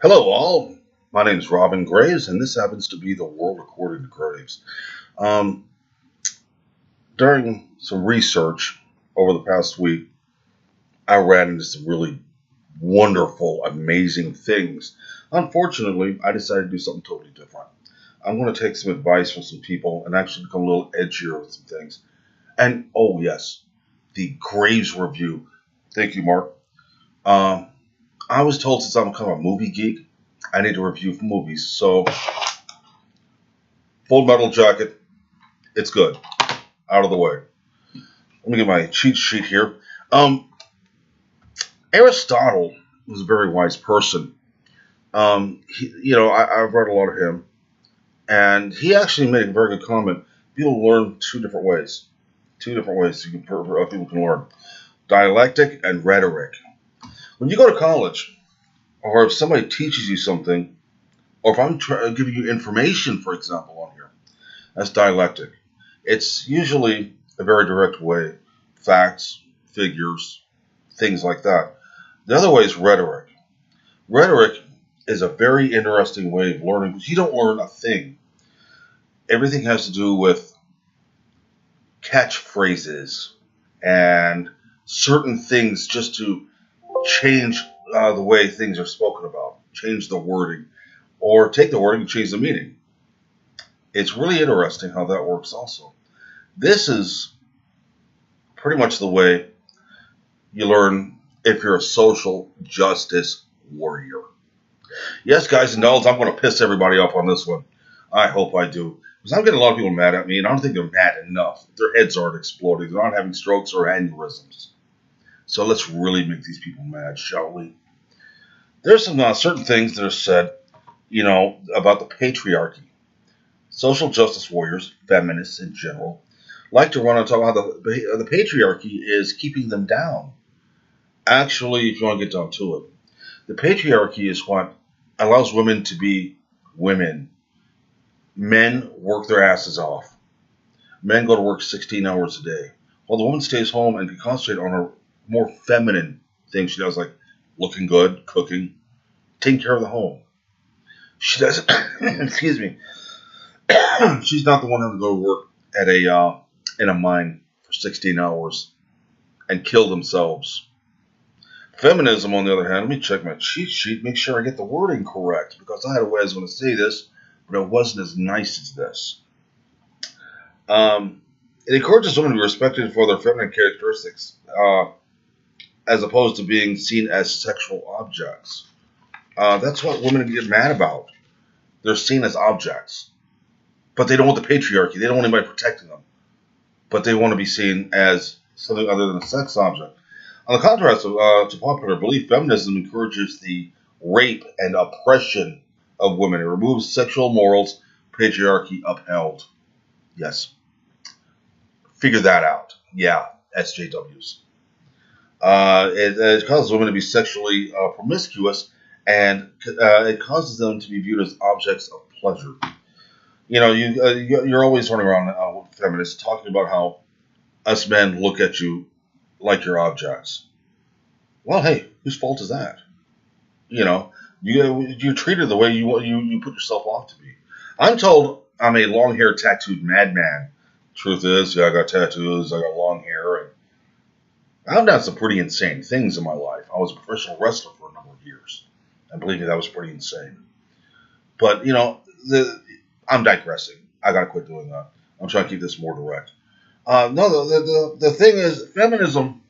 Hello, all. My name is Robin Graves, and this happens to be the world according to Graves. Um, During some research over the past week, I ran into some really wonderful, amazing things. Unfortunately, I decided to do something totally different. I'm going to take some advice from some people and actually become a little edgier with some things. And oh, yes, the Graves review. Thank you, Mark. Um, I was told since I'm kind of a movie geek, I need to review movies. So, Full Metal Jacket, it's good. Out of the way. Let me get my cheat sheet here. Um, Aristotle was a very wise person. I've read a lot of him, and he actually made a very good comment. People learn two different ways. Two different ways people can learn: dialectic and rhetoric. When you go to college, or if somebody teaches you something, or if I'm giving you information, for example, on here, that's dialectic. It's usually a very direct way, facts, figures, things like that. The other way is rhetoric. Rhetoric is a very interesting way of learning because you don't learn a thing. Everything has to do with catchphrases and certain things just to change the way things are spoken about, change the wording, or take the wording and change the meaning. It's really interesting how that works also. This is pretty much the way you learn if you're a social justice warrior. Yes, guys and dolls, I'm going to piss everybody off on this one. I hope I do. Because I'm getting a lot of people mad at me, and I don't think they're mad enough. Their heads aren't exploding. They're not having strokes or aneurysms. So let's really make these people mad, shall we? There's some certain things that are said, about the patriarchy. Social justice warriors, feminists in general, like to run and talk about how the patriarchy is keeping them down. Actually, if you want to get down to it, the patriarchy is what allows women to be women. Men work their asses off. Men go to work 16 hours a day, while the woman stays home and can concentrate on her more feminine things she does, like looking good, cooking, taking care of the home. She doesn't. Excuse me. She's not the one having to go to work at in a mine for 16 hours and kill themselves. Feminism, on the other hand, let me check my cheat sheet, make sure I get the wording correct, because I had a way I was going to say this, but it wasn't as nice as this. It encourages women to be respected for their feminine characteristics, as opposed to being seen as sexual objects. That's what women get mad about. They're seen as objects. But they don't want the patriarchy. They don't want anybody protecting them. But they want to be seen as something other than a sex object. On the contrast to popular belief, feminism encourages the rape and oppression of women. It removes sexual morals, patriarchy upheld. Yes. Figure that out. Yeah, SJWs. It causes women to be sexually promiscuous, and it causes them to be viewed as objects of pleasure. You're always running around with feminists talking about how us men look at you like you're objects. Well, hey, whose fault is that? You're treated the way you put yourself off to be. I'm told I'm a long-haired, tattooed madman. Truth is, yeah, I got tattoos, I got long hair, and I've done some pretty insane things in my life. I was a professional wrestler for a number of years, and believe me, that was pretty insane. But I'm digressing. I gotta quit doing that. I'm trying to keep this more direct. No, the thing is, feminism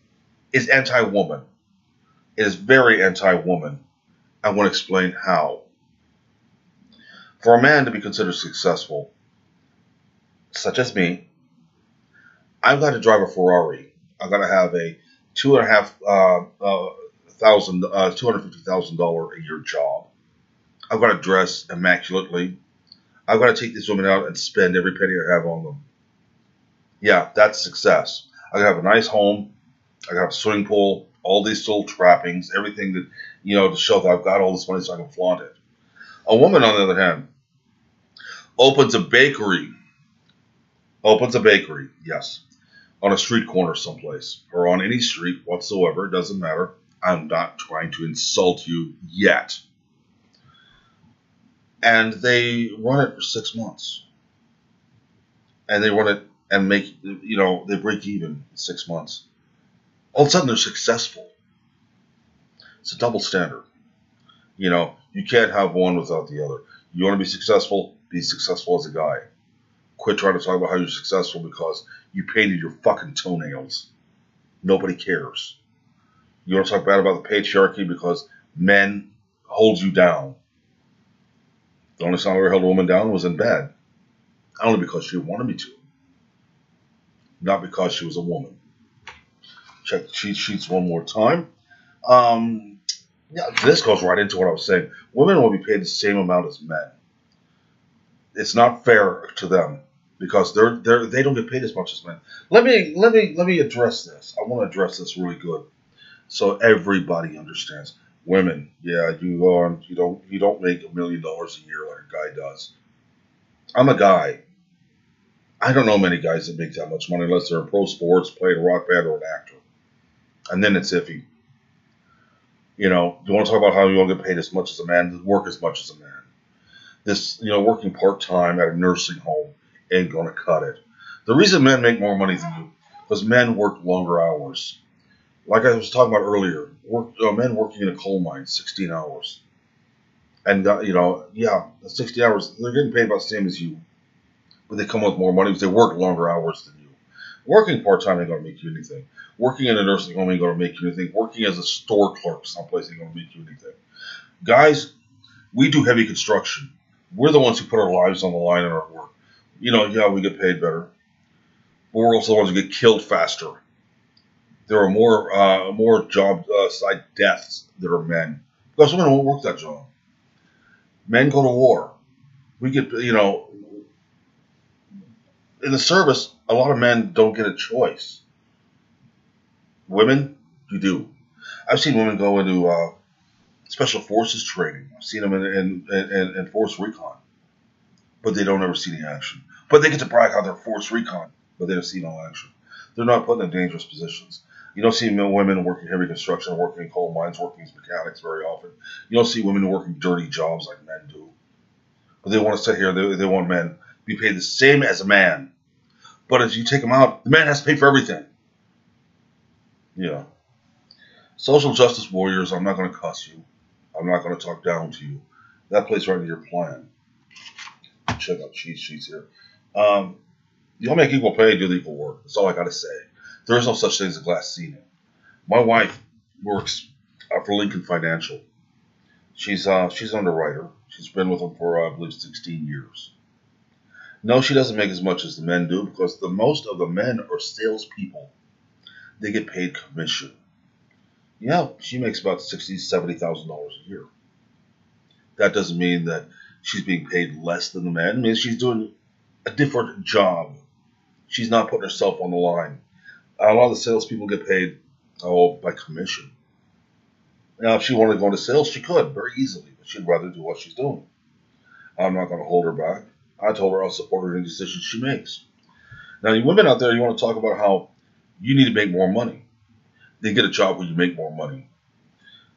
is anti-woman. It is very anti-woman. I want to explain how. For a man to be considered successful, such as me, I've got to drive a Ferrari. I've got to have a $250,000 a year job. I've got to dress immaculately. I've got to take these women out and spend every penny I have on them. Yeah, that's success. I gotta have a nice home. I gotta have a swimming pool, all these little trappings, everything that, to show that I've got all this money so I can flaunt it. A woman, on the other hand, opens a bakery, yes, on a street corner someplace, or on any street whatsoever, it doesn't matter. I'm not trying to insult you yet. and they run it for 6 months, and they run it and make, they break even in 6 months. All of a sudden, they're successful. It's a double standard. You can't have one without the other. You want to be successful as a guy. Quit trying to talk about how you're successful because you painted your fucking toenails. Nobody cares. You want to talk bad about the patriarchy because men hold you down. The only time I ever held a woman down was in bed. Only because she wanted me to. Not because she was a woman. Check the cheat sheets one more time. This goes right into what I was saying. Women will be paid the same amount as men. It's not fair to them because they don't get paid as much as men. Let me address this. I want to address this really good, so everybody understands. Women, you don't make $1 million a year like a guy does. I'm a guy. I don't know many guys that make that much money unless they're in pro sports, playing a rock band, or an actor. And then it's iffy. You want to talk about how you don't get paid as much as a man, work as much as a man. This, working part-time at a nursing home ain't going to cut it. The reason men make more money than you, because men work longer hours. Like I was talking about earlier, men working in a coal mine, 16 hours. And, 60 hours, they're getting paid about the same as you. But they come with more money because they work longer hours than you. Working part-time ain't going to make you anything. Working in a nursing home ain't going to make you anything. Working as a store clerk someplace ain't going to make you anything. Guys, we do heavy construction. We're the ones who put our lives on the line in our work. We get paid better. But we're also the ones who get killed faster. There are more job site deaths that are men. Because women won't work that job. Men go to war. We get, in the service, a lot of men don't get a choice. Women, you do. I've seen women go into special forces training. I've seen them in force recon. But they don't ever see any action. But they get to brag how they're force recon, but they don't see no action. They're not put in dangerous positions. You don't see women working heavy construction, working in coal mines, working as mechanics very often. You don't see women working dirty jobs like men do. But they want to sit here, they want men to be paid the same as a man. But if you take them out, the man has to pay for everything. Social justice warriors, I'm not going to cuss you. I'm not going to talk down to you. That plays right into your plan. Check out cheat sheets here. You'll make equal pay, do equal work. That's all I got to say. There is no such thing as a glass ceiling. My wife works for Lincoln Financial. She's an underwriter. She's been with them for, I believe, 16 years. No, she doesn't make as much as the men do because most of the men are salespeople. They get paid commission. She makes about $60,000 to $70,000 a year. That doesn't mean that she's being paid less than the men. It means she's doing a different job. She's not putting herself on the line. A lot of the salespeople get paid by commission. Now, if she wanted to go into sales, she could very easily, but she'd rather do what she's doing. I'm not going to hold her back. I told her I'll support her in any decisions she makes. Now, you women out there, you want to talk about how you need to make more money. Then get a job where you make more money.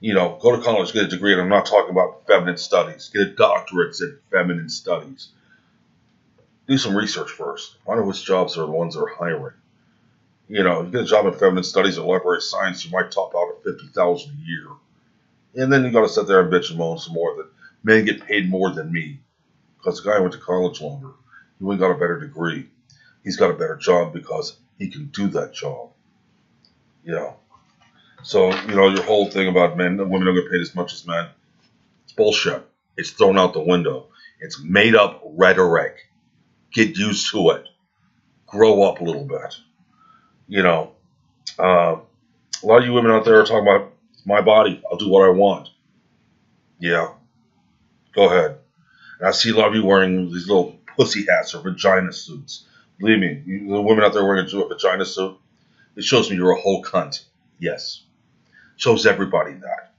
Go to college, get a degree, and I'm not talking about feminine studies. Get a doctorate in feminine studies. Do some research first. Find out which jobs are the ones that are hiring. You get a job in feminine studies or library science, you might top out at $50,000 a year. And then you got to sit there and bitch and moan some more that men get paid more than me. Because the guy went to college longer. He went and got a better degree. He's got a better job because he can do that job. So, your whole thing about women don't get paid as much as men, it's bullshit. It's thrown out the window. It's made up rhetoric. Get used to it. Grow up a little bit. A lot of you women out there are talking about my body. I'll do what I want. Yeah. Go ahead. And I see a lot of you wearing these little pussy hats or vagina suits. Believe me, the women out there wearing a vagina suit, it shows me you're a whole cunt. Yes. Shows everybody that.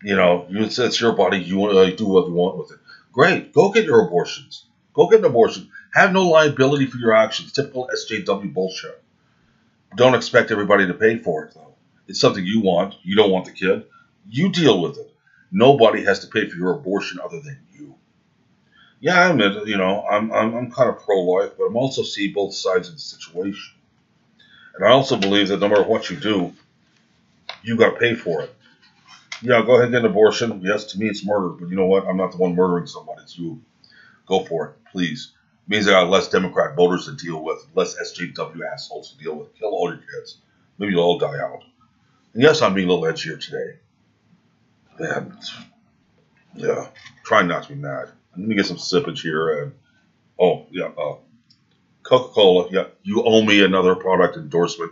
It's your body. You do what you want with it. Great. Go get your abortions. Go get an abortion. Have no liability for your actions. Typical SJW bullshit. Don't expect everybody to pay for it, though. It's something you want. You don't want the kid. You deal with it. Nobody has to pay for your abortion other than you. Yeah, I admit, I'm kind of pro-life, but I'm also see both sides of the situation. And I also believe that no matter what you do, you got to pay for it. Yeah, go ahead and get an abortion. Yes, to me it's murder, but you know what? I'm not the one murdering somebody. It's you. Go for it, please. It means I got less Democrat voters to deal with, less SJW assholes to deal with. Kill all your kids. Maybe you'll all die out. And yes, I'm being a little edgier today. Man, yeah, trying not to be mad. Let me get some sippage here. And oh yeah, Coca-Cola. Yeah, you owe me another product endorsement.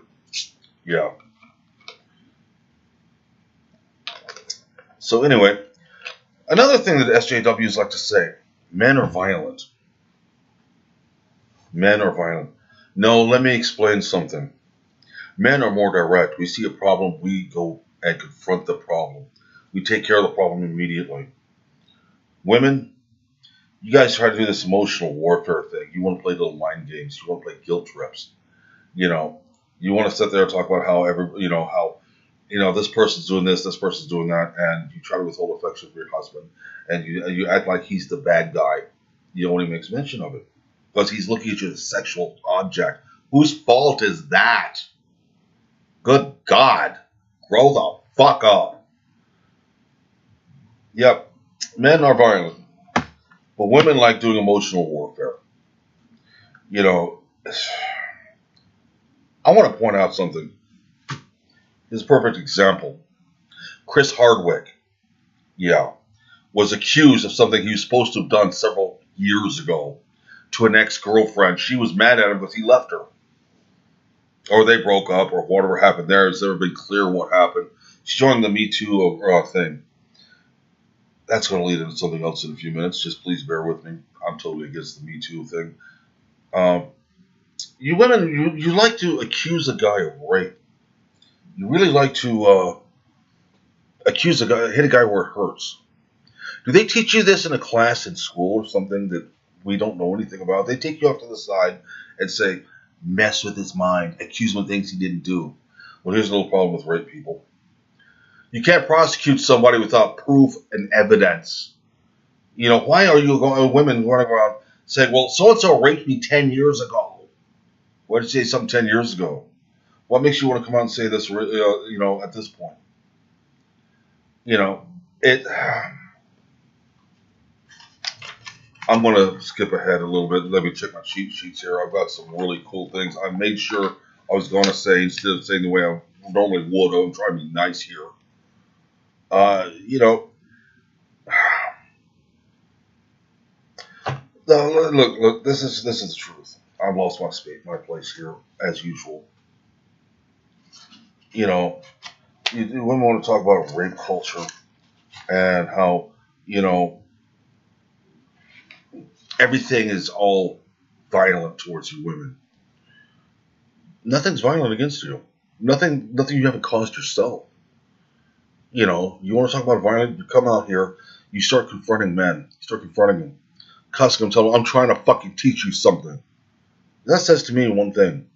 Yeah. So anyway, another thing that SJWs like to say: men are violent. Men are violent. No, let me explain something. Men are more direct. We see a problem, we go and confront the problem. We take care of the problem immediately. Women, you guys try to do this emotional warfare thing. You want to play little mind games. You want to play guilt trips. You know, you want to sit there and talk about how this person's doing this person's doing that, and you try to withhold affection from your husband, and you act like he's the bad guy. You only makes mention of it because he's looking at you as a sexual object. Whose fault is that? Good God, grow the fuck up. Yep, men are violent, but women like doing emotional warfare. You know, I want to point out something. Here's a perfect example. Chris Hardwick, yeah, was accused of something he was supposed to have done several years ago to an ex-girlfriend. She was mad at him because he left her. Or they broke up, or whatever happened there. It's never been clear what happened. She joined the Me Too thing. That's going to lead into something else in a few minutes. Just please bear with me. I'm totally against the Me Too thing. You women, you like to accuse a guy of rape. You really like to accuse a guy, hit a guy where it hurts. Do they teach you this in a class in school or something that we don't know anything about? They take you off to the side and say, mess with his mind, accuse him of things he didn't do. Well, here's a little problem with rape, people. You can't prosecute somebody without proof and evidence. You know, why are you women running around saying, well, so-and-so raped me 10 years ago? Why did you say something 10 years ago? What makes you want to come out and say this, at this point? I'm going to skip ahead a little bit. Let me check my cheat sheets here. I've got some really cool things. I made sure I was going to say, instead of saying the way I normally would, I'm trying to be nice here. Look, this is the truth. I've lost my place here, as usual. Women want to talk about rape culture and how, everything is all violent towards you women. Nothing's violent against you. Nothing you haven't caused yourself. You want to talk about violence, you come out here, you start confronting men. You start confronting them. Cussing them, telling them, I'm trying to fucking teach you something. That says to me one thing.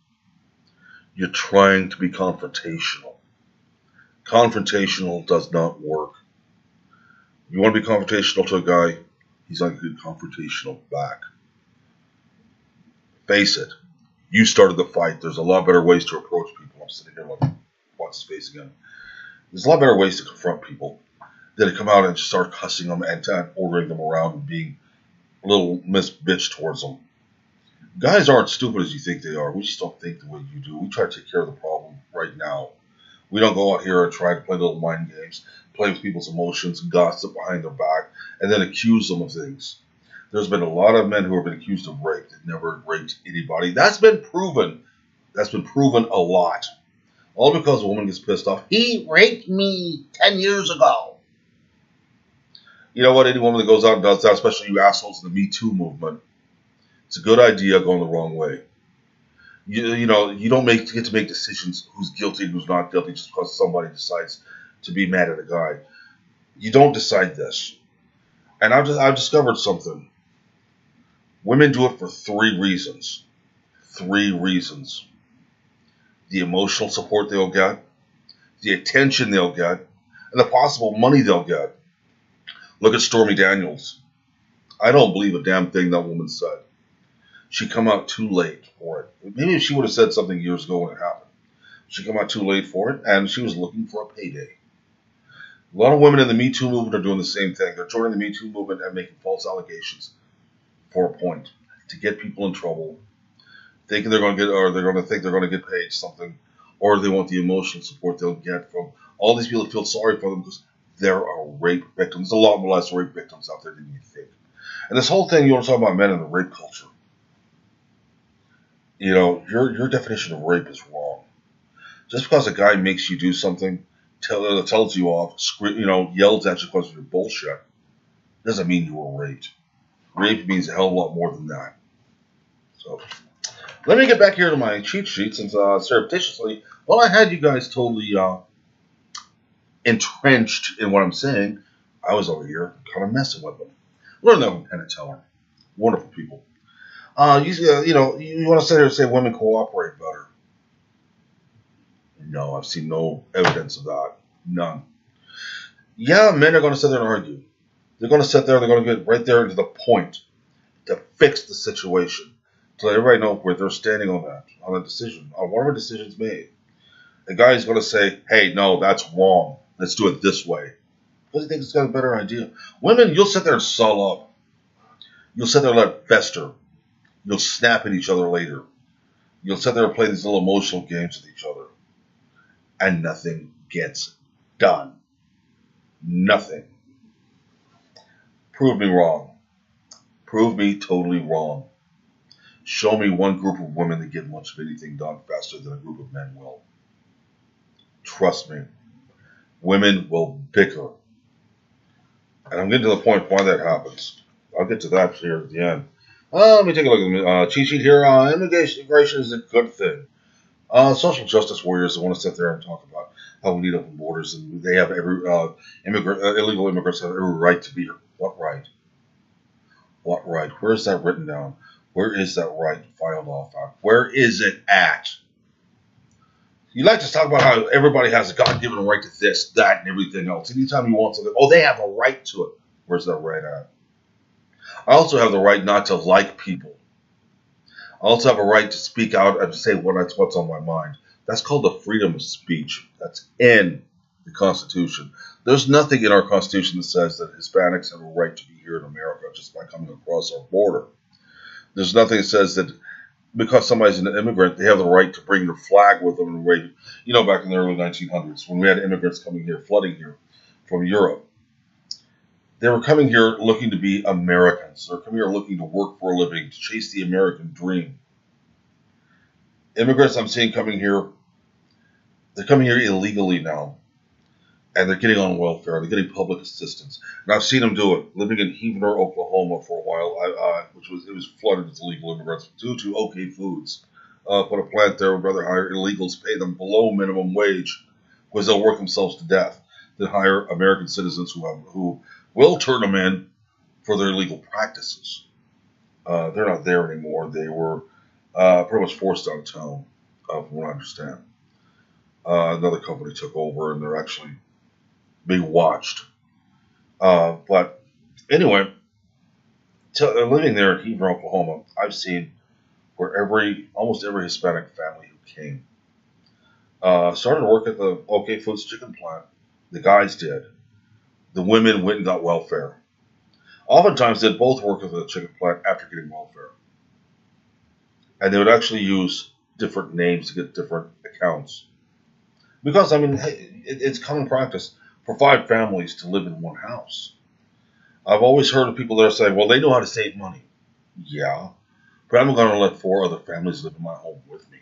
You're trying to be confrontational. Confrontational does not work. You want to be confrontational to a guy, he's not going to be confrontational back. Face it. You started the fight. There's a lot better ways to approach people. I'm sitting here like, watch his face again. There's a lot better ways to confront people than to come out and just start cussing them and ordering them around and being a little miss bitch towards them. Guys aren't stupid as you think they are. We just don't think the way you do. We try to take care of the problem right now. We don't go out here and try to play little mind games, play with people's emotions, gossip behind their back, and then accuse them of things. There's been a lot of men who have been accused of rape that never raped anybody. That's been proven. That's been proven a lot. All because a woman gets pissed off. He raped me 10 years ago. You know what? Any woman that goes out and does that, especially you assholes in the Me Too movement, it's a good idea going the wrong way. You don't get to make decisions who's guilty and who's not guilty just because somebody decides to be mad at a guy. You don't decide this. And I've discovered something. Women do it for 3 reasons. 3 reasons. The emotional support they'll get, the attention they'll get, and the possible money they'll get. Look at Stormy Daniels. I don't believe a damn thing that woman said. She come out too late for it. Maybe if she would have said something years ago when it happened. She come out too late for it, and she was looking for a payday. A lot of women in the Me Too movement are doing the same thing. They're joining the Me Too movement and making false allegations for a point to get people in trouble, thinking they're going to get, or they're going to think they're going to get paid something, or they want the emotional support they'll get from all these people that feel sorry for them because there are rape victims. There's a lot less rape victims out there than you think. And this whole thing, you want to talk about men in the rape culture. You know, your definition of rape is wrong. Just because a guy makes you do something, tells you off, yells at you because of your bullshit, doesn't mean you were raped. Rape means a hell of a lot more than that. So, let me get back here to my cheat sheet since surreptitiously, while I had you guys totally entrenched in what I'm saying, I was over here kind of messing with them. Learn that from Penn and Teller. Wonderful people. You want to sit here and say women cooperate better. No, I've seen no evidence of that. None. Yeah, men are going to sit there and argue. They're going to sit there and they're going to get right there to the point to fix the situation. To let everybody know where they're standing on a decision, on whatever decision's made. The guy's going to say, hey, no, that's wrong. Let's do it this way. Because he thinks he's got a better idea. Women, you'll sit there and sull up. You'll sit there and let it fester. You'll snap at each other later. You'll sit there and play these little emotional games with each other. And nothing gets done. Nothing. Prove me wrong. Prove me totally wrong. Show me one group of women that get much of anything done faster than a group of men will. Trust me. Women will bicker. And I'm getting to the point why that happens. I'll get to that here at the end. Let me take a look at the cheat sheet here. Immigration is a good thing. Social justice warriors that want to sit there and talk about how we need open borders and they have illegal immigrants have every right to be here. What right? What right? Where is that written down? Where is that right filed off at? Where is it at? You like to talk about how everybody has a God-given right to this, that, and everything else. Anytime you want something, they have a right to it. Where's that right at? I also have the right not to like people. I also have a right to speak out and to say what's on my mind. That's called the freedom of speech. That's in the Constitution. There's nothing in our Constitution that says that Hispanics have a right to be here in America just by coming across our border. There's nothing that says that because somebody's an immigrant, they have the right to bring their flag with them. Back in the early 1900s, when we had immigrants coming here, flooding here from Europe, they were coming here looking to be Americans. They're coming here looking to work for a living, to chase the American dream. Immigrants I'm seeing coming here, they're coming here illegally now. And they're getting on welfare. They're getting public assistance. And I've seen them do it. Living in Heavener, Oklahoma for a while, it was flooded with illegal immigrants due to OK Foods. Put a plant there, would rather hire illegals, pay them below minimum wage, because they'll work themselves to death, than hire American citizens who will turn them in for their illegal practices. They're not there anymore. They were pretty much forced out of town, from what I understand. Another company took over, and they're actually being watched. But anyway, living there in Heaver, Oklahoma, I've seen where almost every Hispanic family who came started to work at the OK Foods chicken plant. The guys did. The women went and got welfare. Oftentimes, they'd both work at the chicken plant after getting welfare. And they would actually use different names to get different accounts. Because, it's common practice for 5 families to live in one house. I've always heard of people that are saying, well, they know how to save money. Yeah, but I'm going to let 4 other families live in my home with me.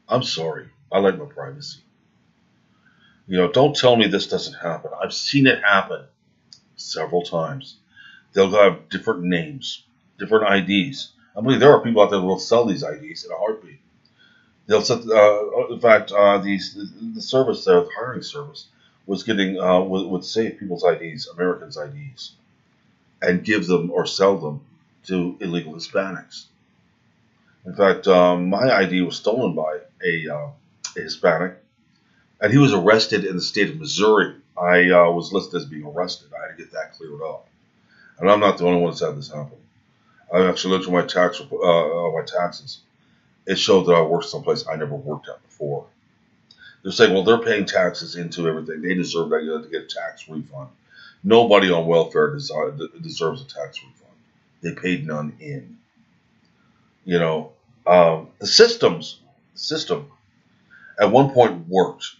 I'm sorry. I like my privacy. Don't tell me this doesn't happen. I've seen it happen several times. They'll have different names, different IDs. I believe there are people out there that will sell these IDs in a heartbeat. They'll set, in fact, the service there, the hiring service, was getting would save people's IDs, Americans' IDs, and give them or sell them to illegal Hispanics. In fact, my ID was stolen by a Hispanic, and he was arrested in the state of Missouri. I was listed as being arrested. I had to get that cleared up. And I'm not the only one that's had this happen. I actually looked at my taxes. It showed that I worked someplace I never worked at before. They're saying, well, they're paying taxes into everything. They deserve to get a tax refund. Nobody on welfare deserves a tax refund. They paid none in. You know, the system at one point worked,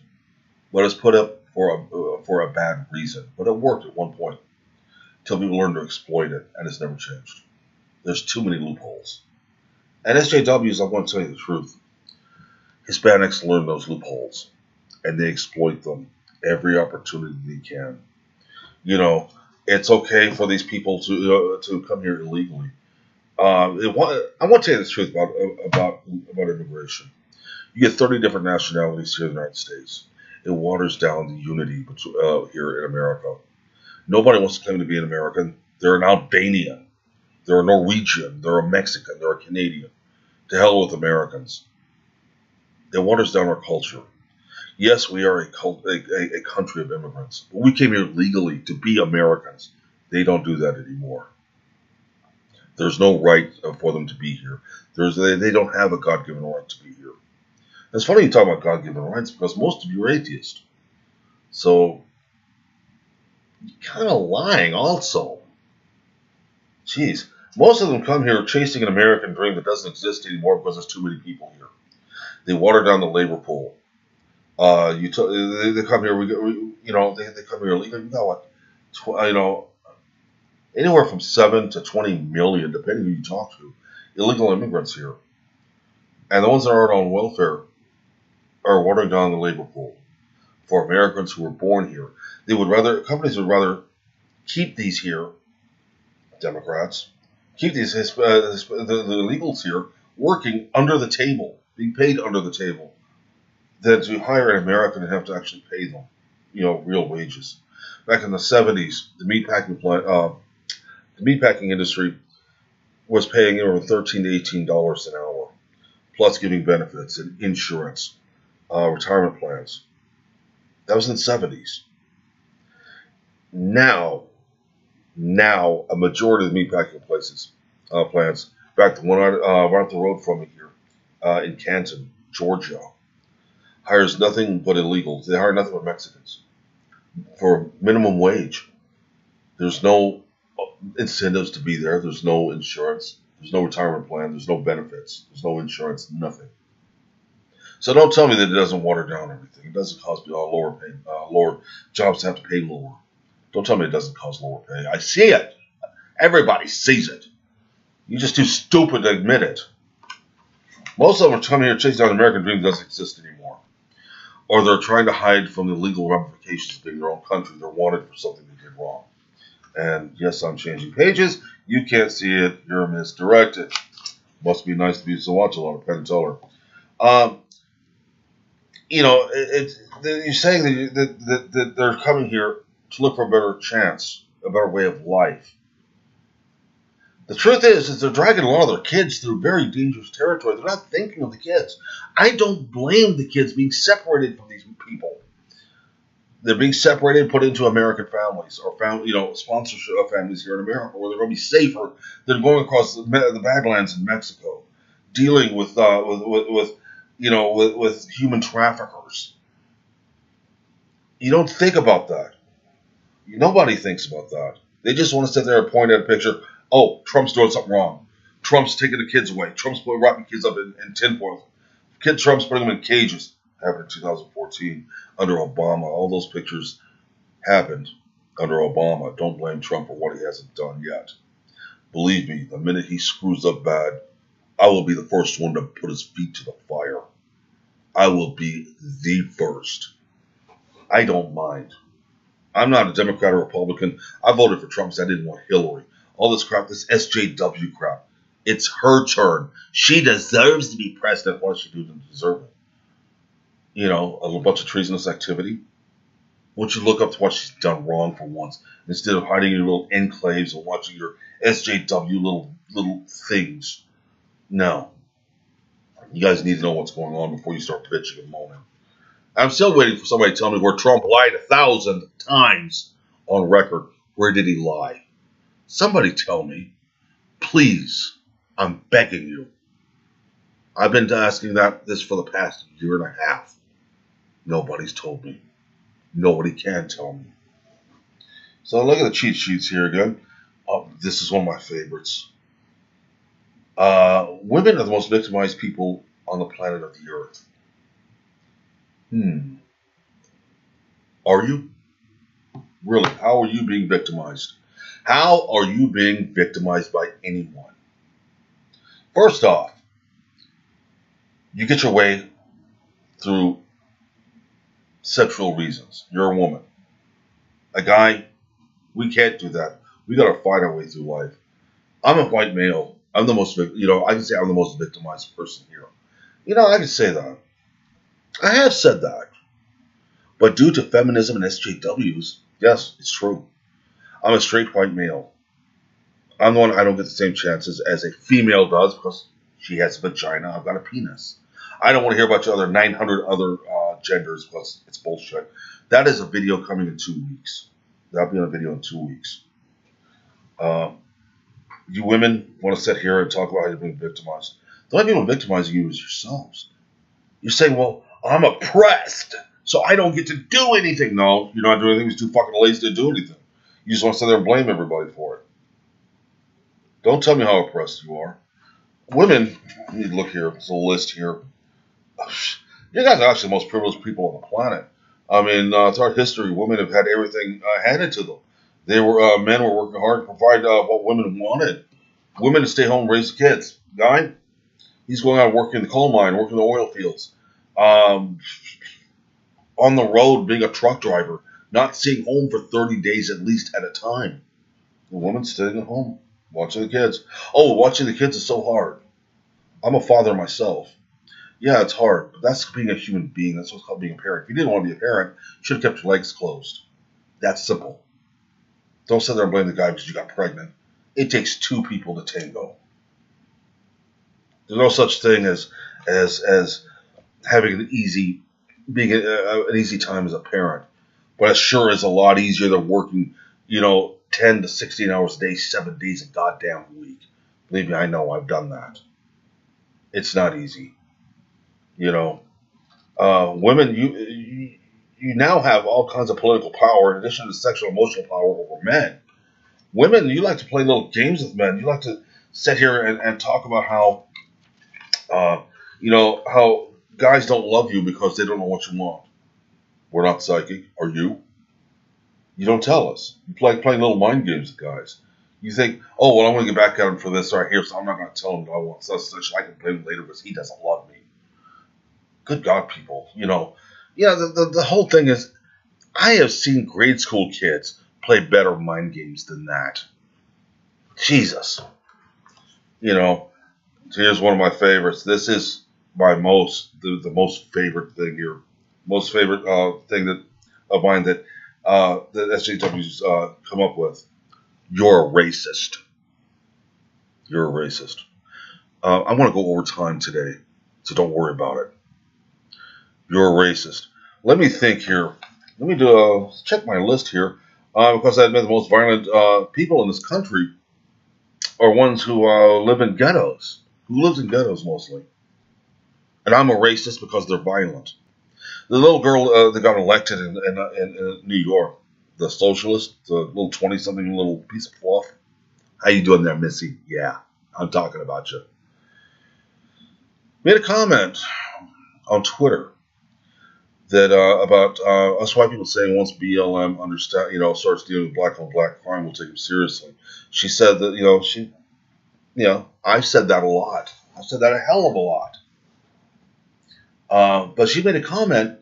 but it's put up for a bad reason. But it worked at one point until people learned to exploit it, and it's never changed. There's too many loopholes. And SJWs, I want to tell you the truth. Hispanics learn those loopholes, and they exploit them every opportunity they can. You know, it's okay for these people to come here illegally. I want to tell you the truth about immigration. You get 30 different nationalities here in the United States. It waters down the unity here in America. Nobody wants to claim to be an American. They're an Albanian. They're a Norwegian. They're a Mexican. They're a Canadian. To hell with Americans. It waters down our culture. Yes, we are a country of immigrants, but we came here legally to be Americans. They don't do that anymore. There's no right for them to be here. They don't have a God-given right to be here. It's funny you talk about God-given rights because most of you are atheists. So, you're kind of lying also. Jeez. Most of them come here chasing an American dream that doesn't exist anymore because there's too many people here. They water down the labor pool. They come here. They come here illegally. You got what? Anywhere from 7 to 20 million, depending who you talk to, illegal immigrants here, and the ones that aren't on welfare are watering down the labor pool for Americans who were born here. Companies would rather keep these here, Democrats, keep these the illegals here working under the table, being paid under the table, than to hire an American and have to actually pay them, real wages. Back in the 70s, the meatpacking industry was paying over $13 to $18 an hour, plus giving benefits and insurance, retirement plans. That was in the 70s. Now, a majority of the meatpacking plants, in fact, the one right up the road from me here in Canton, Georgia, hires nothing but illegals. They hire nothing but Mexicans for minimum wage. There's no incentives to be there. There's no insurance. There's no retirement plan. There's no benefits. There's no insurance. Nothing. So don't tell me that it doesn't water down everything. It doesn't cause lower jobs to have to pay lower. Don't tell me it doesn't cause lower pay. I see it. Everybody sees it. You're just too stupid to admit it. Most of them are coming here chasing down the American dream that doesn't exist anymore. Or they're trying to hide from the legal ramifications of being their own country. They're wanted for something they did wrong. And yes, I'm changing pages. You can't see it. You're misdirected. Must be nice to be so watch a lot of Penn and Teller. You're saying that they're coming here to look for a better chance, a better way of life. The truth is they're dragging a lot of their kids through very dangerous territory. They're not thinking of the kids. I don't blame the kids being separated from these people. They're being separated and put into American families or sponsorship of families here in America, where they're going to be safer than going across the Badlands in Mexico, dealing with human traffickers. You don't think about that. Nobody thinks about that. They just want to sit there and point at a picture. Oh, Trump's doing something wrong. Trump's taking the kids away. Trump's wrapping kids up in tinfoil. Trump's putting them in cages. Happened in 2014 under Obama. All those pictures happened under Obama. Don't blame Trump for what he hasn't done yet. Believe me, the minute he screws up bad, I will be the first one to put his feet to the fire. I will be the first. I don't mind. I'm not a Democrat or Republican. I voted for Trump because I didn't want Hillary. All this crap, this SJW crap. It's her turn. She deserves to be president. What does she do to deserve it? A bunch of treasonous activity. Won't you look up to what she's done wrong for once, instead of hiding in your little enclaves and watching your SJW little things? No. You guys need to know what's going on before you start bitching and moaning. I'm still waiting for somebody to tell me where Trump lied 1,000 times on record. Where did he lie? Somebody tell me, please. I'm begging you. I've been asking this for the past year and a half. Nobody's told me. Nobody can tell me. So look at the cheat sheets here again. Oh, this is one of my favorites. Women are the most victimized people on the planet of the earth. Are you? Really? How are you being victimized? How are you being victimized by anyone? First off, you get your way through sexual reasons. You're a woman. A guy, we can't do that. We gotta fight our way through life. I'm a white male. I'm the most, I can say I'm the most victimized person here. I can say that. I have said that. But due to feminism and SJWs, yes, it's true. I'm a straight white male. I'm the one I don't get the same chances as a female does because she has a vagina. I've got a penis. I don't want to hear about your other 900 other genders because it's bullshit. That is a video coming in 2 weeks. That'll be on a video in 2 weeks. You women want to sit here and talk about how you're being victimized. The only people victimizing you is yourselves. You're saying, well, I'm oppressed, so I don't get to do anything. No, you're not doing anything. You're too fucking lazy to do anything. You just want to sit there and blame everybody for it. Don't tell me how oppressed you are. Women, let me look here. There's a list here. You guys are actually the most privileged people on the planet. I mean, throughout history, women have had everything handed to them. Men were working hard to provide what women wanted. Women to stay home and raise the kids. Guy, he's going out working in the coal mine, working in the oil fields, on the road being a truck driver, not staying home for 30 days at least at a time. The woman's staying at home, watching the kids. Oh, watching the kids is so hard. I'm a father myself. Yeah, it's hard, but that's being a human being. That's what's called being a parent. If you didn't want to be a parent, you should have kept your legs closed. That's simple. Don't sit there and blame the guy because you got pregnant. It takes two people to tango. There's no such thing as having an easy time as a parent, but it sure is a lot easier than working, 10 to 16 hours a day, 7 days a goddamn week. Believe me, I know. I've done that. It's not easy. Women, you now have all kinds of political power in addition to sexual and emotional power over men. Women, you like to play little games with men. You like to sit here and talk about how, how guys don't love you because they don't know what you want. We're not psychic. Are you? You don't tell us. You playing little mind games with guys. You think, oh, well, I'm going to get back at him for this right here, so I'm not going to tell him that I want such. I can blame him later because he doesn't love me. Good God, people. The whole thing is, I have seen grade school kids play better mind games than that. Jesus. Here's one of my favorites. This is my the most favorite thing here. Most favorite thing of mine that SJW's come up with. You're a racist. You're a racist. I want to go over time today, so don't worry about it. You're a racist. Let me think here. Let me check my list here, because I admit the most violent people in this country are ones who live in ghettos. Who lives in ghettos mostly? And I'm a racist because they're violent. The little girl that got elected in New York, the socialist, the little 20-something little piece of fluff. How you doing there, Missy? Yeah, I'm talking about you. Made a comment on Twitter that about us white people saying once BLM starts dealing with black on black crime, we'll take them seriously. She said that I've said that a lot. I've said that a hell of a lot. But she made a comment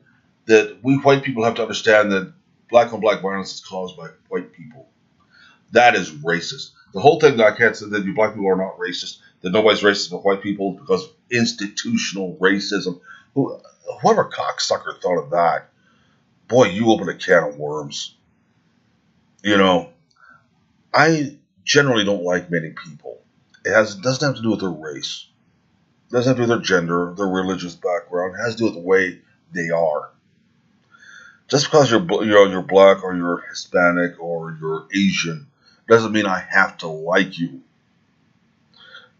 that we white people have to understand that black on black violence is caused by white people. That is racist. The whole thing that I can't say that you black people are not racist, that nobody's racist but white people because of institutional racism. Whoever cocksucker thought of that, boy, you open a can of worms. I generally don't like many people. It doesn't have to do with their race. It doesn't have to do with their gender, their religious background. It has to do with the way they are. Just because you're black or you're Hispanic or you're Asian Doesn't mean I have to like you.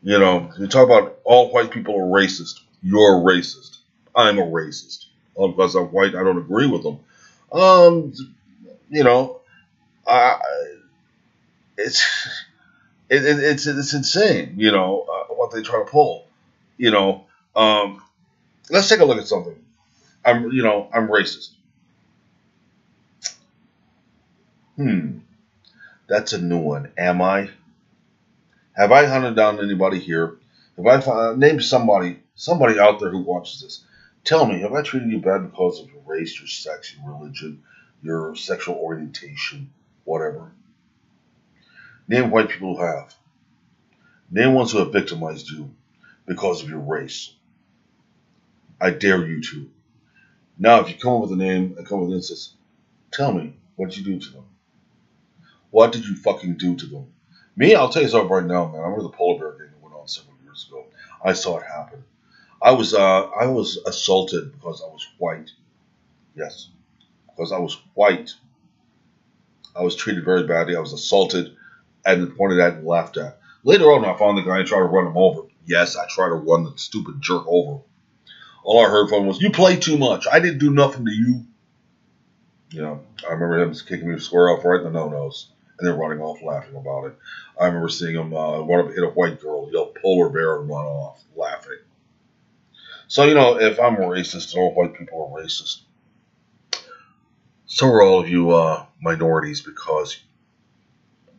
You know, you talk about all white people are racist. You're a racist. I'm a racist. All because I'm white, I don't agree with them. Um, you know, I, it's it's insane. You know what they try to pull. You know, um, let's take a look at something. I'm racist. That's a new one. Am I? Have I hunted down anybody here? Have I named somebody out there who watches this? Tell me, have I treated you bad because of your race, your sex, your religion, your sexual orientation, whatever? Name white people who have. Name ones who have victimized you because of your race. I dare you to. Now, if you come up with a name and come up with an instance, tell me, what did you do to them? What did you fucking do to them? Me, I'll tell you something right now, man. I remember the polar bear game that went on several years ago. I saw it happen. I was assaulted because I was white. Yes, because I was white. I was treated very badly. I was assaulted and pointed at and laughed at. Later on, I found the guy and tried to run him over. Yes, I tried to run the stupid jerk over. All I heard from him was, "You play too much. I didn't do nothing to you." You know, I remember him kicking me square up right in the no-nos and then running off laughing about it. I remember seeing him want to hit a white girl, yell "polar bear" and run off laughing. So, you know, if I'm a racist and all white people are racist, so are all of you minorities because,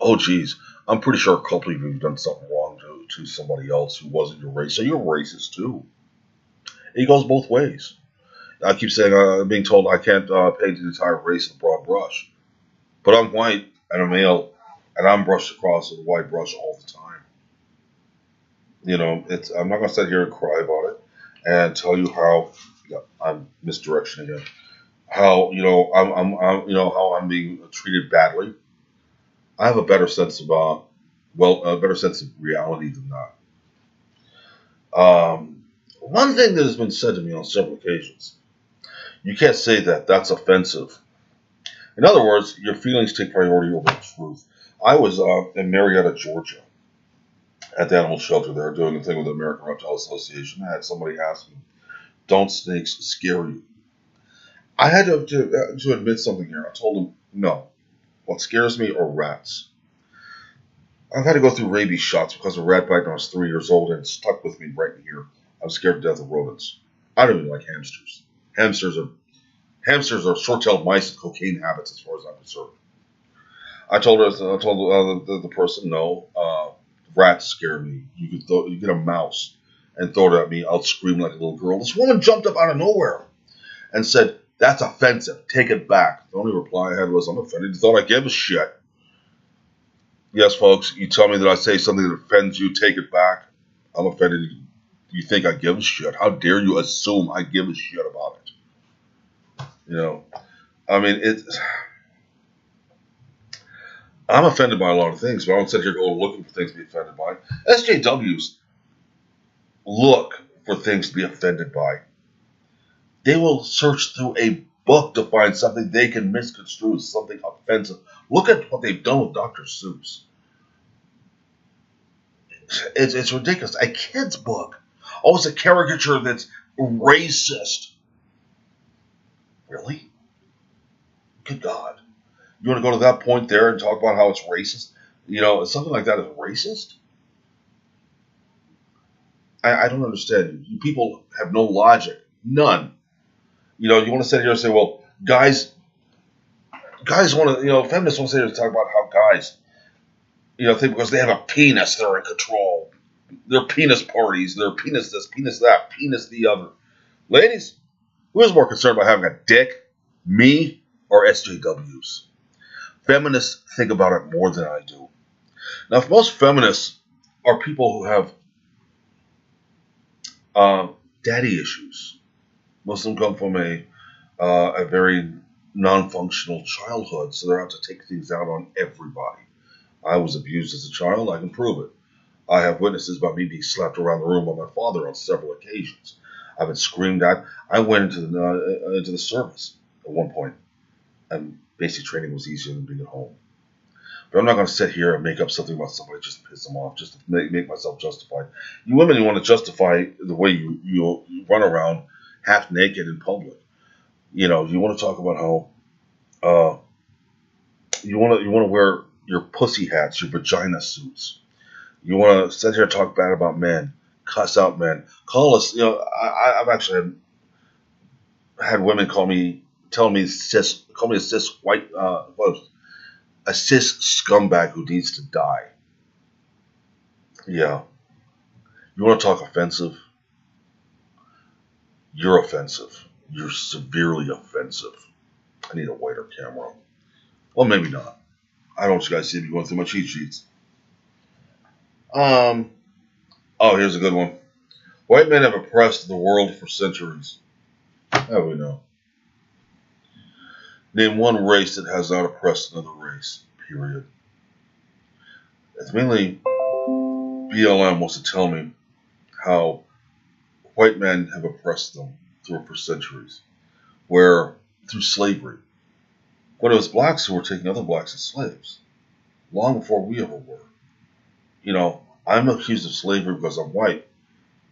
oh, geez, I'm pretty sure a couple of you have done something wrong to somebody else who wasn't your race. So you're racist, too. It goes both ways. I keep saying, I'm being told I can't paint the entire race in a broad brush. But I'm white and a male, and I'm brushed across with a white brush all the time. You know, I'm not going to sit here and cry about it and tell you how, yeah, I'm misdirection again. How how I'm being treated badly. I have a better sense of a better sense of reality than that. One thing that has been said to me on several occasions: you can't say that. That's offensive. In other words, your feelings take priority over the truth. I was in Marietta, Georgia, at the animal shelter there, doing a thing with the American Reptile Association. I had somebody ask me, "Don't snakes scare you?" I had to admit something here. I told him, no. What scares me are rats. I've had to go through rabies shots because of a rat bite when I was 3 years old, and it stuck with me right here. I'm scared to death of rodents. I don't even like hamsters. Hamsters are short-tailed mice with cocaine habits, as far as I'm concerned. I told the person, no, rats scare me. You get a mouse and throw it at me, I'll scream like a little girl. This woman jumped up out of nowhere and said, "That's offensive. Take it back." The only reply I had was, "I'm offended. You thought I gave a shit." Yes, folks, you tell me that I say something that offends you, take it back. I'm offended. You think I give a shit? How dare you assume I give a shit about it? You know, I mean, I'm offended by a lot of things, but I don't sit here going looking for things to be offended by. SJWs look for things to be offended by. They will search through a book to find something they can misconstrue as something offensive. Look at what they've done with Dr. Seuss. It's ridiculous. A kid's book. Oh, it's a caricature that's racist. Really? Good God. You want to go to that point there and talk about how it's racist? You know, something like that is racist? I don't understand. You people have no logic. None. You know, you want to sit here and say, well, guys want to, feminists want to sit here and talk about how guys, think because they have a penis, they're in control. They're penis parties, they're penis this, penis that, penis the other. Ladies, who is more concerned about having a dick, me or SJWs? Feminists think about it more than I do. Now, if most feminists are people who have daddy issues, most of them come from a very non-functional childhood, so they're out to take things out on everybody. I was abused as a child. I can prove it. I have witnesses about me being slapped around the room by my father on several occasions. I've been screamed at. I went into the service at one point, and basic training was easier than being at home. But I'm not going to sit here and make up something about somebody just to piss them off, just to make myself justified. You women, you want to justify the way you run around half naked in public. You know, you want to talk about how you want to wear your pussy hats, your vagina suits. You want to sit here and talk bad about men, cuss out men, call us. You know, I've actually had women tell me cis, call me a cis white, a cis scumbag who needs to die. Yeah, you want to talk offensive? You're offensive. You're severely offensive. I need a whiter camera. Well, maybe not. I don't want you guys see me going through my cheat sheets. Um. Oh, here's a good one. White men have oppressed the world for centuries. How do we know? Name one race that has not oppressed another race. Period. It's mainly BLM wants to tell me how white men have oppressed them for centuries. Where through slavery. But it was blacks who were taking other blacks as slaves. Long before we ever were. You know, I'm accused of slavery because I'm white.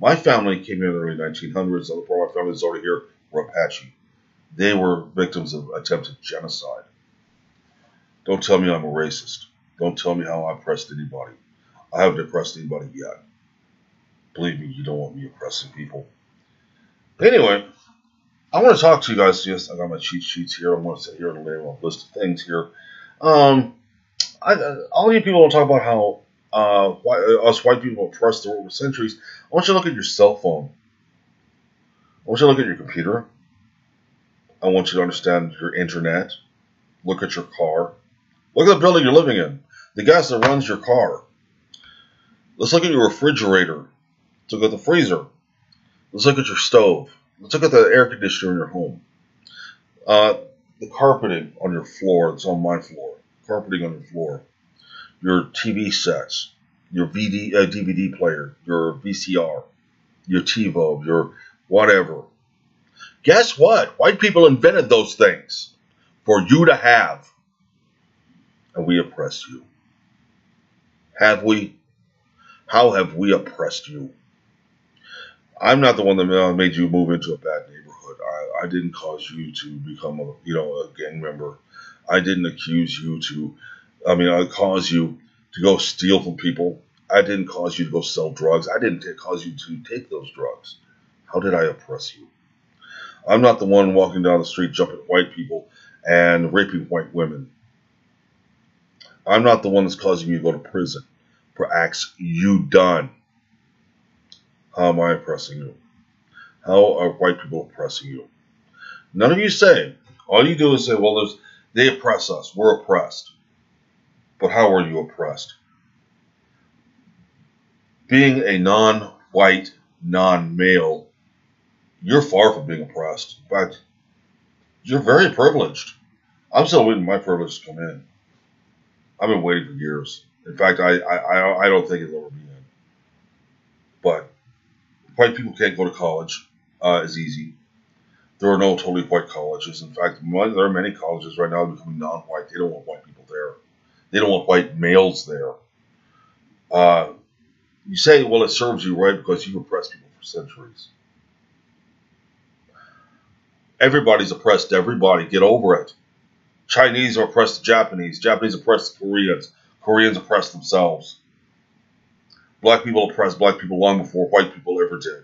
My family came here in the early 1900s. Other part of my family that's already here were Apache. They were victims of attempted genocide. Don't tell me I'm a racist. Don't tell me how I oppressed anybody. I haven't oppressed anybody yet. Believe me, you don't want me oppressing people. Anyway, I want to talk to you guys. Yes, I got my cheat sheets here. I want to sit here and lay a list of things here. All you people want to talk about how us white people oppressed the world for centuries. I want you to look at your cell phone. I want you to look at your computer. I want you to understand your internet. Look at your car. Look at the building you're living in. The gas that runs your car. Let's look at your refrigerator. Let's look at the freezer. Let's look at your stove. Let's look at the air conditioner in your home. The carpeting on your floor. That's on my floor. Carpeting on your floor. Your TV sets. Your DVD player. Your VCR. Your TiVo. Your whatever. Guess what? White people invented those things for you to have. And we oppressed you. Have we? How have we oppressed you? I'm not the one that made you move into a bad neighborhood. I didn't cause you to become a gang member. I didn't accuse you I caused you to go steal from people. I didn't cause you to go sell drugs. I didn't cause you to take those drugs. How did I oppress you? I'm not the one walking down the street jumping at white people and raping white women. I'm not the one that's causing you to go to prison for acts you done. How am I oppressing you? How are white people oppressing you? None of you say. All you do is say, well, they oppress us. We're oppressed. But how are you oppressed? Being a non-white, non-male, you're far from being oppressed. In fact, you're very privileged. I'm still waiting for my privilege to come in. I've been waiting for years. In fact, I don't think it'll ever be in. But white people can't go to college as easy. There are no totally white colleges. In fact, there are many colleges right now becoming non-white. They don't want white people there. They don't want white males there. You say, well, it serves you right because you've oppressed people for centuries. Everybody's oppressed everybody. Get over it. Chinese are oppressed the Japanese. Japanese oppress the Koreans. Koreans oppress themselves. Black people oppressed black people long before white people ever did.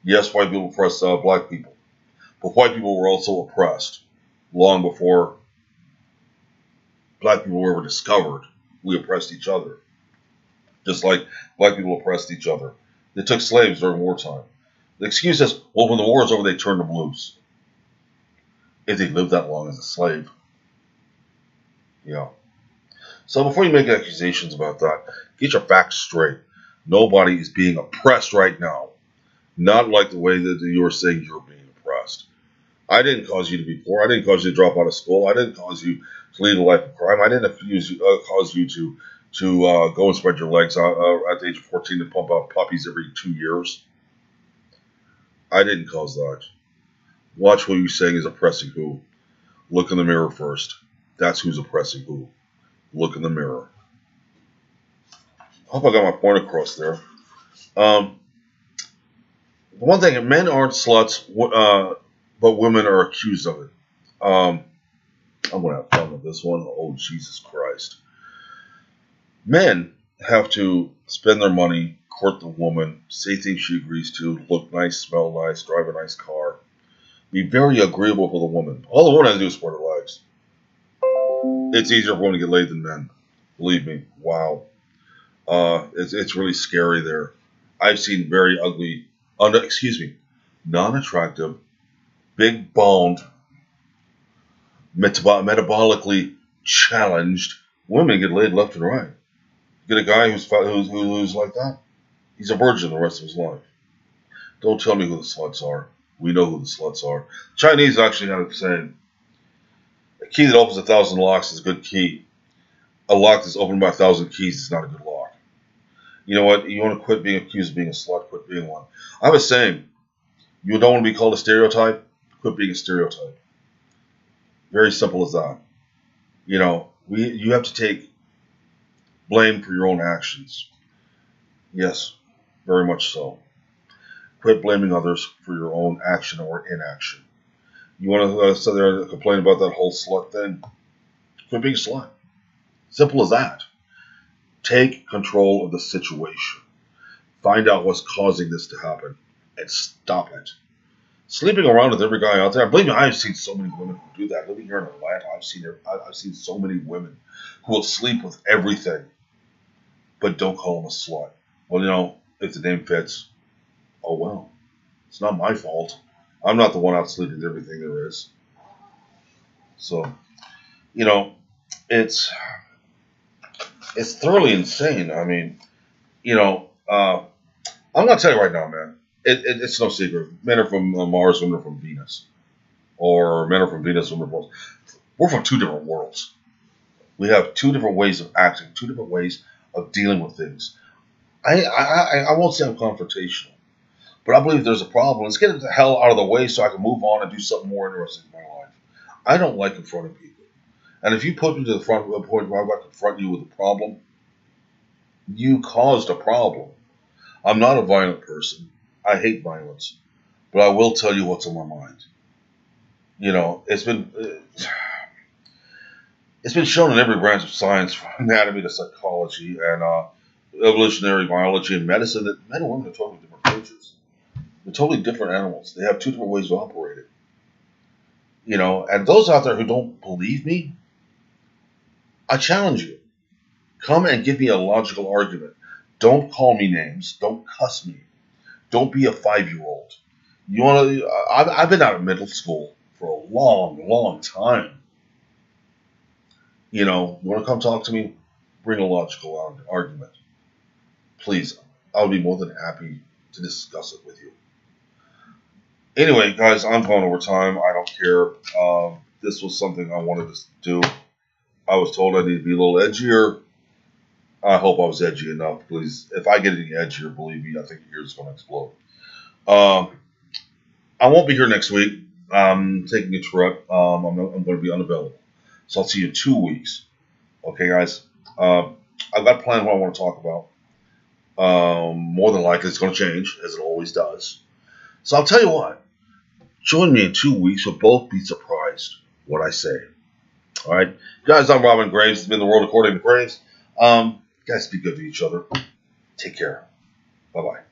Yes, white people oppressed black people. But white people were also oppressed long before black people were ever discovered. We oppressed each other. Just like black people oppressed each other. They took slaves during wartime. The excuse is, well, when the war is over, they turned them loose. If they lived that long as a slave. Yeah. So before you make accusations about that, get your facts straight. Nobody is being oppressed right now. Not like the way that you were saying you're being oppressed. I didn't cause you to be poor. I didn't cause you to drop out of school. I didn't cause you to lead a life of crime. I didn't cause you to go and spread your legs at the age of 14 and pump out puppies every 2 years. I didn't cause that. Watch what you're saying is oppressing who. Look in the mirror first. That's who's oppressing who. Look in the mirror. I hope I got my point across there. One thing, men aren't sluts, but women are accused of it. I'm going to have fun with this one. Oh, Jesus Christ. Men have to spend their money, court the woman, say things she agrees to, look nice, smell nice, drive a nice car, be very agreeable for the woman. All the woman has to do is spread her legs. It's easier for women to get laid than men. Believe me. Wow. It's really scary there. I've seen very ugly, non-attractive, big-boned, metabolically challenged women get laid left and right. Get a guy who's like that. He's a virgin the rest of his life. Don't tell me who the sluts are. We know who the sluts are. Chinese actually had a saying, a key that opens 1,000 locks is a good key. A lock that's opened by 1,000 keys is not a good lock. You know what? You want to quit being accused of being a slut, quit being one. I have a saying, you don't want to be called a stereotype, quit being a stereotype. Very simple as that. You know, you have to take blame for your own actions. Yes, very much so. Quit blaming others for your own action or inaction. You want to sit there and complain about that whole slut thing? Quit being a slut. Simple as that. Take control of the situation. Find out what's causing this to happen and stop it. Sleeping around with every guy out there. Believe me, I've seen so many women who do that. Living here in Atlanta, I've seen so many women who will sleep with everything, but don't call them a slut. Well, you know, if the name fits, oh well. It's not my fault. I'm not the one out sleeping with everything there is. So, you know, it's thoroughly insane. I mean, you know, I'm going to tell you right now, man. It's no secret. Men are from Mars, women are from Venus. Or men are from Venus, women are from Mars. We're from two different worlds. We have two different ways of acting, two different ways of dealing with things. I won't say I'm confrontational, but I believe there's a problem. Let's get it the hell out of the way so I can move on and do something more interesting in my life. I don't like confronting people. And if you put me to the front of a point where I'm about to confront you with a problem, you caused a problem. I'm not a violent person. I hate violence. But I will tell you what's on my mind. You know, it's been shown in every branch of science, from anatomy to psychology and evolutionary biology and medicine, that men and women are totally different creatures. They're totally different animals. They have two different ways of operating. You know, and those out there who don't believe me, I challenge you. Come and give me a logical argument. Don't call me names. Don't cuss me. Don't be a 5-year-old. You want to? I've been out of middle school for a long, long time. You know, you want to come talk to me? Bring a logical argument. Please, I'll be more than happy to discuss it with you. Anyway, guys, I'm going over time. I don't care. This was something I wanted to do. I was told I need to be a little edgier. I hope I was edgy enough, please. If I get any edgier, believe me, I think your ears going to explode. I won't be here next week. I'm taking a trip. I'm going to be unavailable. So I'll see you in 2 weeks. Okay, guys? I've got a plan what I want to talk about. More than likely, it's going to change, as it always does. So I'll tell you what. Join me in 2 weeks. We'll both be surprised what I say. All right? Guys, I'm Robin Graves. It's been the World According to Graves. Guys, be good to each other. Take care. Bye-bye.